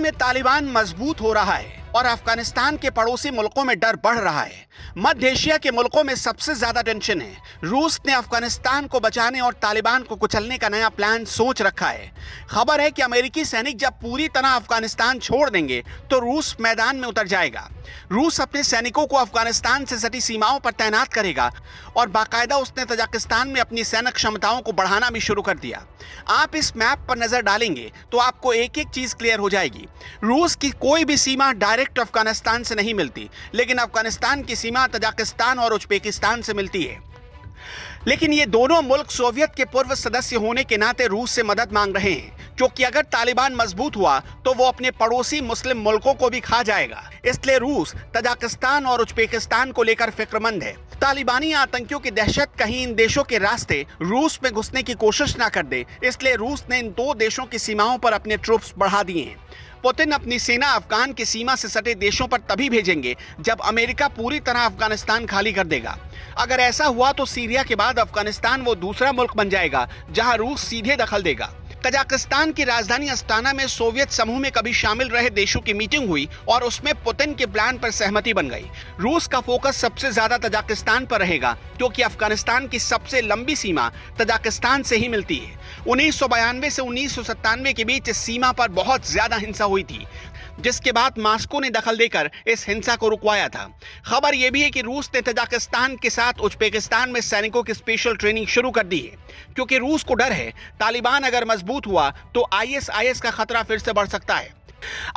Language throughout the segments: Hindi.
में तालिबान मजबूत हो रहा है और अफगानिस्तान के पड़ोसी मुल्कों में डर बढ़ रहा है। मध्य एशिया के मुल्कों में सबसे ज्यादा टेंशन है। रूस ने अफगानिस्तान को बचाने और तालिबान को कुचलने का नया प्लान सोच रखा है। खबर है कि अमेरिकी सैनिक जब पूरी तरह अफगानिस्तान छोड़ देंगे तो रूस मैदान में उतर जाएगा। रूस अपने सैनिकों को अफगानिस्तान से सटी सीमाओं पर तैनात करेगा और बाकायदा उसने तजाकिस्तान में अपनी सैनिक क्षमताओं को बढ़ाना भी शुरू कर दिया। आप इस मैप पर नजर डालेंगे तो आपको एक एक चीज क्लियर हो जाएगी। रूस की कोई भी सीमा डायरेक्ट अफगानिस्तान से नहीं मिलती, लेकिन अफगानिस्तान की सीमा तजाकिस्तान और उज्बेकिस्तान से मिलती है। लेकिन ये दोनों मुल्क सोवियत के पूर्व सदस्य होने के नाते रूस से मदद मांग रहे हैं, क्योंकि अगर तालिबान मजबूत हुआ तो वो अपने पड़ोसी मुस्लिम मुल्कों को भी खा जाएगा। इसलिए रूस तजाकिस्तान और उज्बेकिस्तान को लेकर फिक्रमंद है। तालिबानी आतंकियों की दहशत कहीं इन देशों के रास्ते रूस में घुसने की कोशिश ना कर दे, इसलिए रूस ने इन दो देशों की सीमाओं पर अपने ट्रूप्स बढ़ा दिए हैं। पुतिन अपनी सेना अफगान की सीमा से सटे देशों पर तभी भेजेंगे जब अमेरिका पूरी तरह अफगानिस्तान खाली कर देगा। अगर ऐसा हुआ तो सीरिया के बाद अफगानिस्तान वो दूसरा मुल्क बन जाएगा जहां रूस सीधे दखल देगा। तजाकिस्तान की राजधानी अस्ताना में सोवियत समूह में कभी शामिल रहे देशों की मीटिंग हुई और उसमें पुतिन के प्लान पर सहमति बन गई। रूस का फोकस सबसे ज्यादा तजाकिस्तान पर रहेगा, क्योंकि अफगानिस्तान की सबसे लंबी सीमा तजाकिस्तान से ही मिलती है। 1992 से 1997 के बीच इस सीमा पर बहुत ज्यादा हिंसा हुई थी, जिसके बाद मास्को ने दखल देकर इस हिंसा को रुकवाया था। खबर यह भी है कि रूस ने तजाकिस्तान के साथ उज्बेकिस्तान में सैनिकों की स्पेशल ट्रेनिंग शुरू कर दी है, क्योंकि रूस को डर है तालिबान अगर मजबूत हुआ तो आईएसआईएस का खतरा फिर से बढ़ सकता है।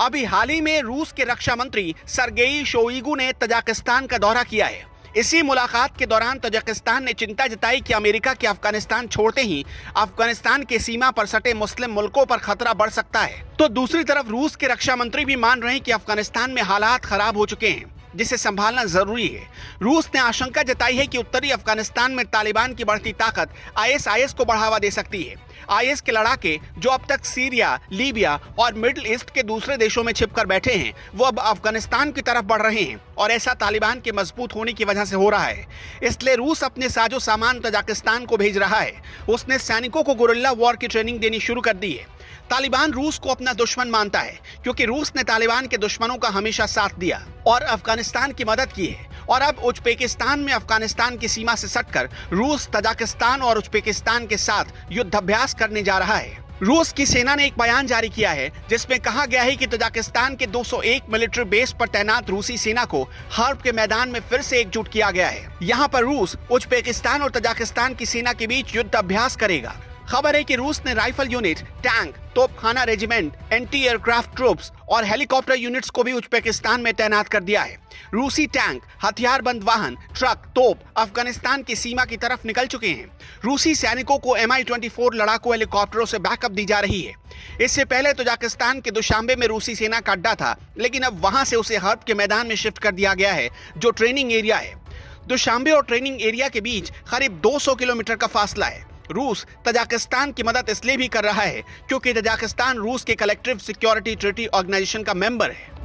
अभी हाल ही में रूस के रक्षा मंत्री सरगेई शोइगु ने तजाकिस्तान का दौरा किया है। इसी मुलाकात के दौरान तजाकिस्तान ने चिंता जताई कि अमेरिका के अफगानिस्तान छोड़ते ही अफगानिस्तान के सीमा पर सटे मुस्लिम मुल्कों पर खतरा बढ़ सकता है। तो दूसरी तरफ रूस के रक्षा मंत्री भी मान रहे हैं कि अफगानिस्तान में हालात खराब हो चुके हैं, जिसे संभालना जरूरी है। रूस ने आशंका जताई है कि उत्तरी अफगानिस्तान में तालिबान की बढ़ती ताकत आईएसआईएस को बढ़ावा दे सकती है। आईएस के लड़ाके जो अब तक सीरिया, लीबिया और मिडिल ईस्ट के दूसरे देशों में छिपकर बैठे हैं, वो अब अफगानिस्तान की तरफ बढ़ रहे हैं और ऐसा तालिबान के मजबूत होने की वजह से हो रहा है। इसलिए रूस अपने साजो सामान तजाकिस्तान को भेज रहा है। उसने सैनिकों को गुरिल्ला वॉर की ट्रेनिंग देनी शुरू कर दी है। तालिबान रूस को अपना दुश्मन मानता है, क्योंकि रूस ने तालिबान के दुश्मनों का हमेशा साथ दिया और अफगानिस्तान की मदद की है। और अब उज्बेकिस्तान में अफगानिस्तान की सीमा से सटकर रूस तजाकिस्तान और उज्बेकिस्तान के साथ युद्धाभ्यास करने जा रहा है। रूस की सेना ने एक बयान जारी किया है जिसमें कहा गया है कि तजाकिस्तान के 201 मिलिट्री बेस पर तैनात रूसी सेना को हर्ब के मैदान में फिर से एकजुट किया गया है। यहाँ पर रूस उज्बेकिस्तान और तजाकिस्तान की सेना के बीच युद्ध अभ्यास करेगा। खबर है कि रूस ने राइफल यूनिट, टैंक, तोपखाना रेजिमेंट, एंटी एयरक्राफ्ट ट्रूप्स और हेलीकॉप्टर यूनिट्स को भी उज्बेकिस्तान में तैनात कर दिया है। रूसी टैंक, हथियारबंद वाहन, ट्रक, तोप अफगानिस्तान की सीमा की तरफ निकल चुके हैं। रूसी सैनिकों को MI-24 लड़ाकू हेलीकॉप्टरों से बैकअप दी जा रही है। इससे पहले तजाकिस्तान के दुशांबे में रूसी सेना का अड्डा था, लेकिन अब वहां से उसे हर्ब के मैदान में शिफ्ट कर दिया गया है, जो ट्रेनिंग एरिया है। दुशांबे और ट्रेनिंग एरिया के बीच करीब 200 किलोमीटर का फासला है। रूस तजाकिस्तान की मदद इसलिए भी कर रहा है क्योंकि तजाकिस्तान रूस के कलेक्टिव सिक्योरिटी ट्रीटी ऑर्गेनाइजेशन का मेंबर है।